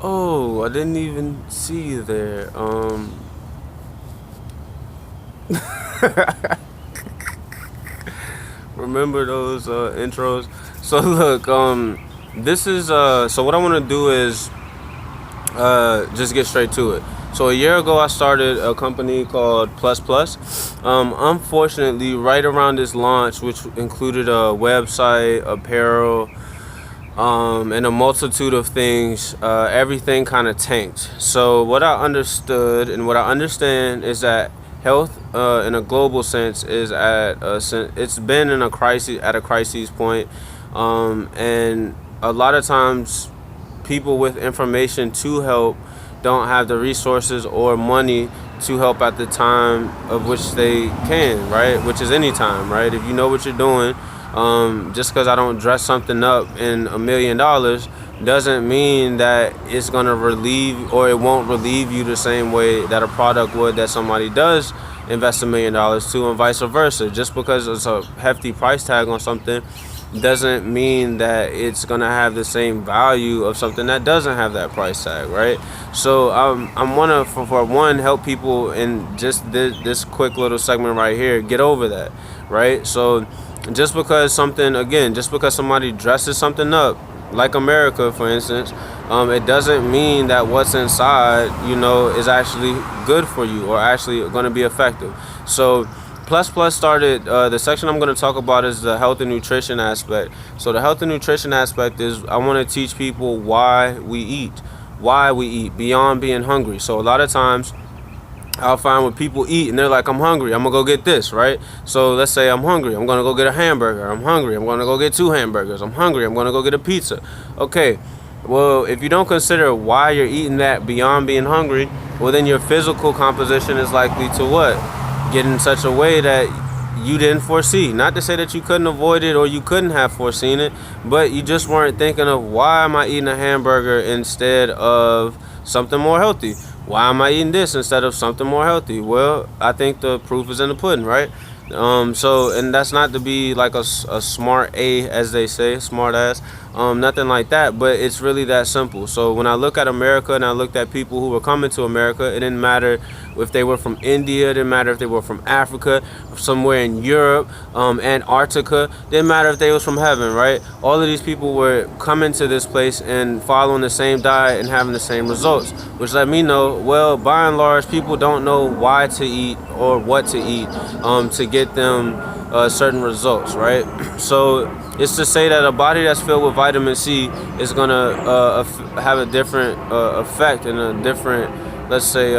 Oh, I didn't even see you there. Remember those intros? So look, this is so what I want to do is just get straight to it. So a year ago, I started a company called Plus Plus. Unfortunately, right around this launch, which included a website, apparel, and a multitude of things, everything kind of tanked. So what I understood and what I understand is that health, in a global sense, is it's been in a crisis at a crisis point, and a lot of times people with information to help don't have the resources or money to help at the time of which they can, right? Which is any time, right? If you know what you're doing, just because I don't dress something up in $1 million doesn't mean that it's gonna relieve or it won't relieve you the same way that a product would that somebody does invest $1 million to, and vice versa. Just because it's a hefty price tag on something doesn't mean that it's gonna have the same value of something that doesn't have that price tag, right? So I'm wanna for one help people in just this quick little segment right here get over that, right? So just because somebody dresses something up, like America, for instance, it doesn't mean that what's inside, is actually good for you or actually going to be effective. So, Plus Plus started, the section I'm going to talk about is the health and nutrition aspect. So, the health and nutrition aspect is I want to teach people why we eat beyond being hungry. So, a lot of times, I'll find when people eat and they're like, I'm hungry, I'm gonna go get this, right? So let's say I'm hungry, I'm gonna go get a hamburger. I'm hungry, I'm gonna go get 2 hamburgers. I'm hungry, I'm gonna go get a pizza. Okay, well, if you don't consider why you're eating that beyond being hungry, well, then your physical composition is likely to what? Get in such a way that you didn't foresee. Not to say that you couldn't avoid it or you couldn't have foreseen it, but you just weren't thinking of why am I eating a hamburger instead of something more healthy? Why am I eating this instead of something more healthy? Well, I think the proof is in the pudding, right? And that's not to be like a smart A, as they say, smart ass, nothing like that, but it's really that simple. So when I look at America and I looked at people who were coming to America, it didn't matter if they were from India, it didn't matter if they were from Africa, somewhere in Europe, Antarctica, didn't matter if they was from heaven, right? All of these people were coming to this place and following the same diet and having the same results, which let me know, well, by and large, people don't know why to eat or what to eat to get them certain results, right? So it's to say that a body that's filled with vitamin C is gonna have a different effect and a different, let's say,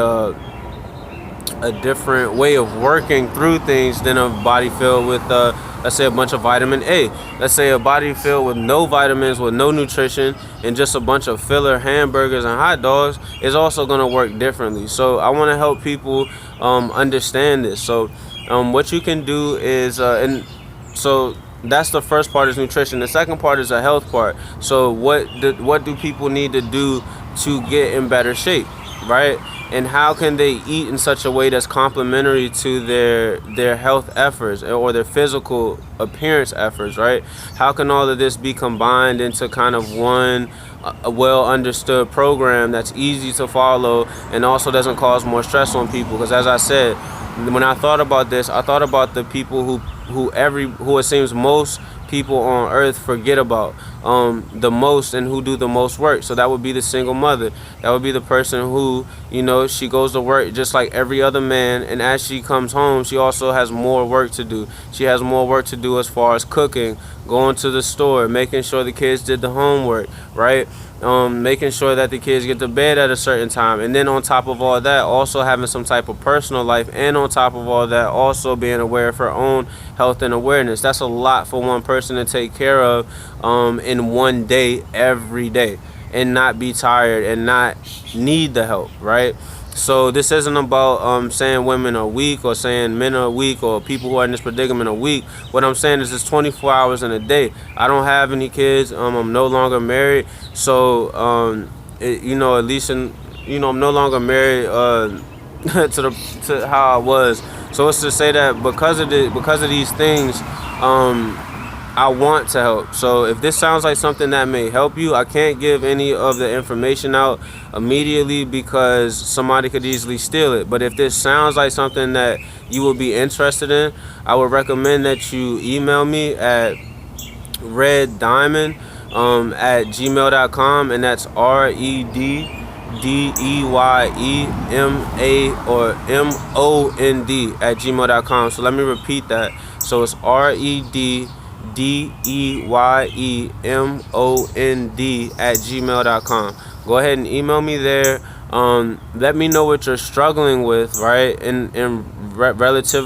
a different way of working through things than a body filled with, let's say, a bunch of vitamin A. Let's say a body filled with no vitamins, with no nutrition, and just a bunch of filler hamburgers and hot dogs is also going to work differently. So I want to help people understand this. So what you can do is, and so that's the first part is nutrition. The second part is a health part. So what do people need to do to get in better shape, right? And how can they eat in such a way that's complementary to their health efforts or their physical appearance efforts, right? How can all of this be combined into kind of one well understood program that's easy to follow and also doesn't cause more stress on people? Because as I said, when I thought about this, I thought about the people who it seems most people on earth forget about the most and who do the most work. So that would be the single mother. That would be the person who, she goes to work just like every other man, and as she comes home, she also has more work to do. She has more work to do as far as cooking, going to the store, making sure the kids did the homework, right? Making sure that the kids get to bed at a certain time, and then on top of all that, also having some type of personal life, and on top of all that, also being aware of her own health and awareness. That's a lot for one person to take care of in one day, every day, and not be tired and not need the help, right? So this isn't about saying women are weak or saying men are weak or people who are in this predicament are weak. What I'm saying is it's 24 hours in a day. I don't have any kids. I'm no longer married. So, at least I'm no longer married to how I was. So it's to say that because of these things, I want to help. So if this sounds like something that may help you, I can't give any of the information out immediately because somebody could easily steal it. But if this sounds like something that you will be interested in, I would recommend that you email me at reddiamond at gmail.com, and that's REDDEYEMA or MOND at gmail.com. So let me repeat that. So it's REDDEYEMOND at gmail.com. Go ahead and email me there. Let me know what you're struggling with, right? Relative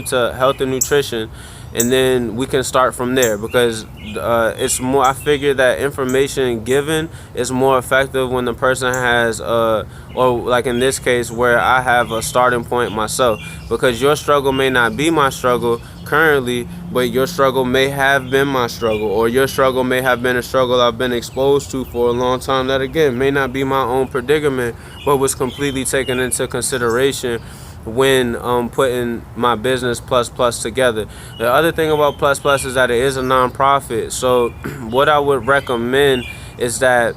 to health and nutrition, and then we can start from there, because it's more, I figure that information given is more effective when the person has or like in this case where I have a starting point myself, because your struggle may not be my struggle currently, but your struggle may have been my struggle, or your struggle may have been a struggle I've been exposed to for a long time that again may not be my own predicament, but was completely taken into consideration when putting my business plus together. The other thing about plus is that it is a non-profit. So what I would recommend is that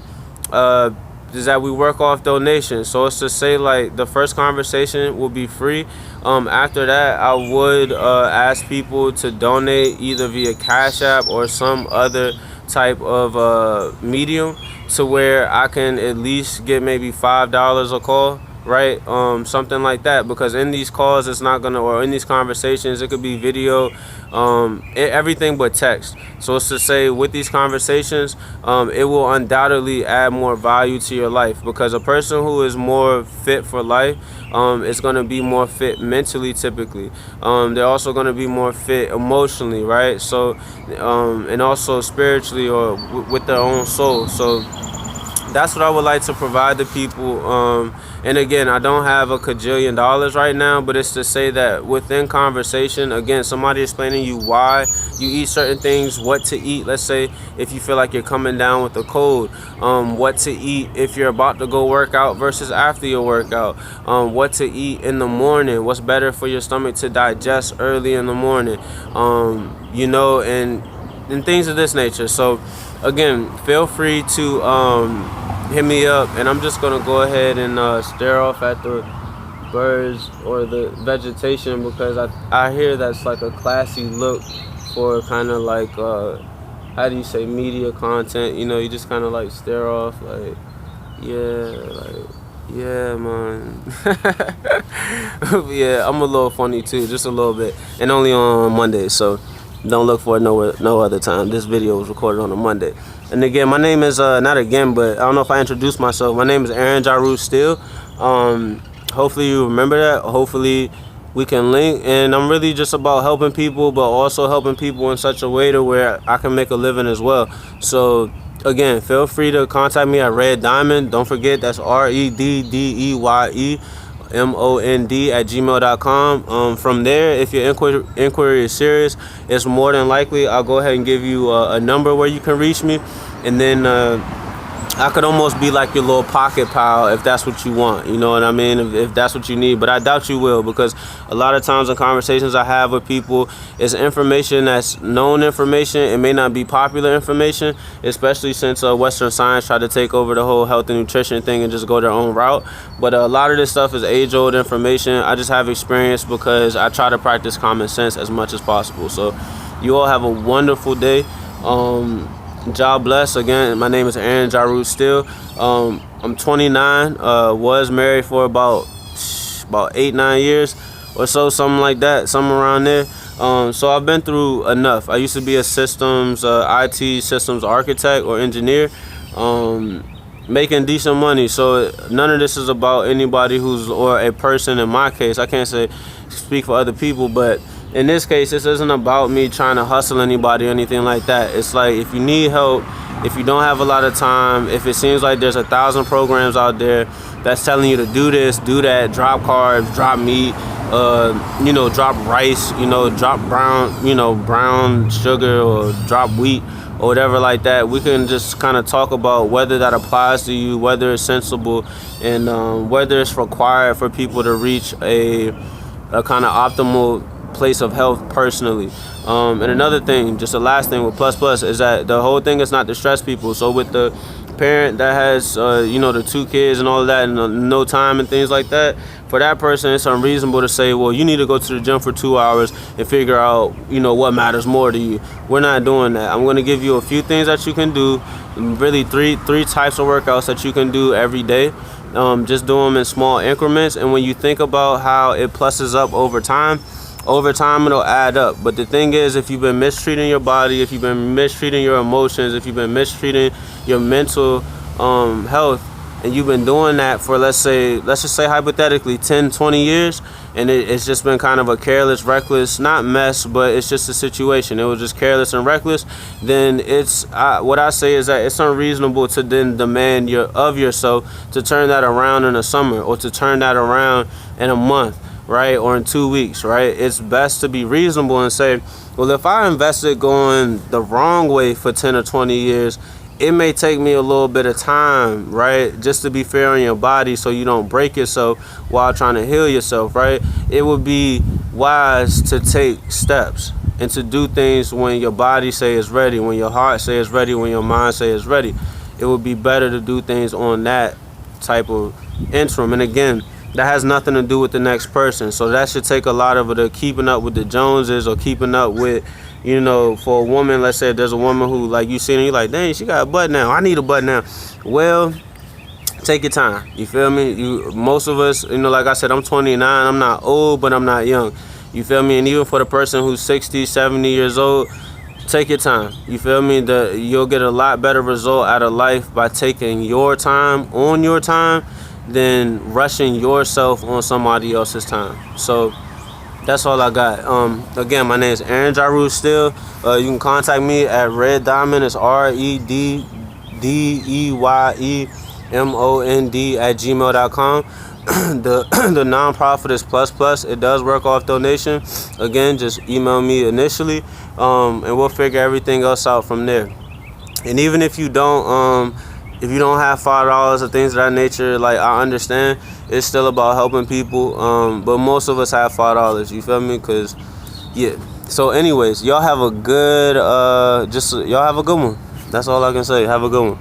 we work off donations. So it's to say, like, the first conversation will be free. After that, I would ask people to donate either via Cash App or some other type of medium, to where I can at least get maybe $5 a call, right? Something like that, because in these calls it's not gonna, or in these conversations it could be video, everything but text. So it's to say, with these conversations, it will undoubtedly add more value to your life, because a person who is more fit for life is going to be more fit mentally typically. They're also going to be more fit emotionally, right? So and also spiritually, or with their own soul. So that's what I would like to provide to people. And again, I don't have a cajillion dollars right now, but it's to say that within conversation, again, somebody explaining you why you eat certain things, what to eat. Let's say if you feel like you're coming down with a cold, what to eat if you're about to go work out versus after your workout, what to eat in the morning, what's better for your stomach to digest early in the morning, you know, and things of this nature. So again, feel free to hit me up, and I'm just gonna go ahead and stare off at the birds or the vegetation, because I hear that's like a classy look for kind of like how do you say, media content. You know, you just kind of like stare off, like, yeah, man. Yeah, I'm a little funny too, just a little bit, and only on Monday, so don't look for it no other time. This video was recorded on a Monday. And again, my name is not again, but I don't know if I introduced myself. My name is Aaron Jaru Steele. Hopefully you remember that. Hopefully we can link. And I'm really just about helping people, but also helping people in such a way to where I can make a living as well. So again, feel free to contact me at Red Diamond. Don't forget, that's REDDEYEMOND at gmail.com. From there, if your inquiry is serious, it's more than likely I'll go ahead and give you a number where you can reach me, and then I could almost be like your little pocket pal if that's what you want, you know what I mean, if that's what you need. But I doubt you will, because a lot of times in conversations I have with people, it's information that's known information. It may not be popular information, especially since Western science tried to take over the whole health and nutrition thing and just go their own route. But a lot of this stuff is age-old information. I just have experience because I try to practice common sense as much as possible. So you all have a wonderful day. God bless. Again, my name is Aaron Jaru Steele. I'm 29. Was married for about 8-9 years or so, something like that, something around there. So I've been through enough. I used to be a IT systems architect or engineer, making decent money. So none of this is about anybody or a person in my case. I can't speak for other people, but in this case, this isn't about me trying to hustle anybody or anything like that. It's like, if you need help, if you don't have a lot of time, if it seems like there's 1,000 programs out there that's telling you to do this, do that, drop carbs, drop meat, drop rice, drop brown sugar, or drop wheat, or whatever like that, we can just kind of talk about whether that applies to you, whether it's sensible, and whether it's required for people to reach a kind of optimal place of health personally. And another thing, just the last thing with plus plus, is that the whole thing is not to stress people. So with the parent that has the 2 kids and all of that, and no time and things like that, for that person it's unreasonable to say, well, you need to go to the gym for 2 hours and figure out what matters more to you. We're not doing that. I'm going to give you a few things that you can do, really three types of workouts that you can do every day. Just do them in small increments, and when you think about how it pluses up over time it'll add up. But the thing is, if you've been mistreating your body, if you've been mistreating your emotions, if you've been mistreating your mental health, and you've been doing that for let's just say hypothetically 10-20 years, and it's just been kind of a careless, reckless, not mess, but it's just a situation, it was just careless and reckless, then what I say is that it's unreasonable to then demand of yourself to turn that around in a summer, or to turn that around in a month, right, or in 2 weeks, right? It's best to be reasonable and say, well, if I invested going the wrong way for 10 or 20 years, it may take me a little bit of time, right, just to be fair on your body, so you don't break yourself while trying to heal yourself, right? It would be wise to take steps and to do things when your body say it's ready, when your heart say it's ready, when your mind say it's ready. It would be better to do things on that type of interim. And again, that has nothing to do with the next person. So that should take a lot of the keeping up with the Joneses, or keeping up with, for a woman, let's say if there's a woman who, like, you see and you're like, dang, she got a butt now, I need a butt now. Well, take your time. You feel me? Most of us, like I said, I'm 29. I'm not old, but I'm not young. You feel me? And even for the person who's 60, 70 years old, take your time. You feel me? You'll get a lot better result out of life by taking your time on your time than rushing yourself on somebody else's time. So that's all I got. Again, my name is Aaron Jaru Still. You can contact me at Red Diamond. It's REDDEYEMOND the nonprofit is plus plus. It does work off donation. Again, just email me initially, and we'll figure everything else out from there. And even if you don't have $5 or things of that nature, like, I understand, it's still about helping people. But most of us have $5. You feel me? Cause yeah. So, anyways, y'all have a good y'all have a good one. That's all I can say. Have a good one.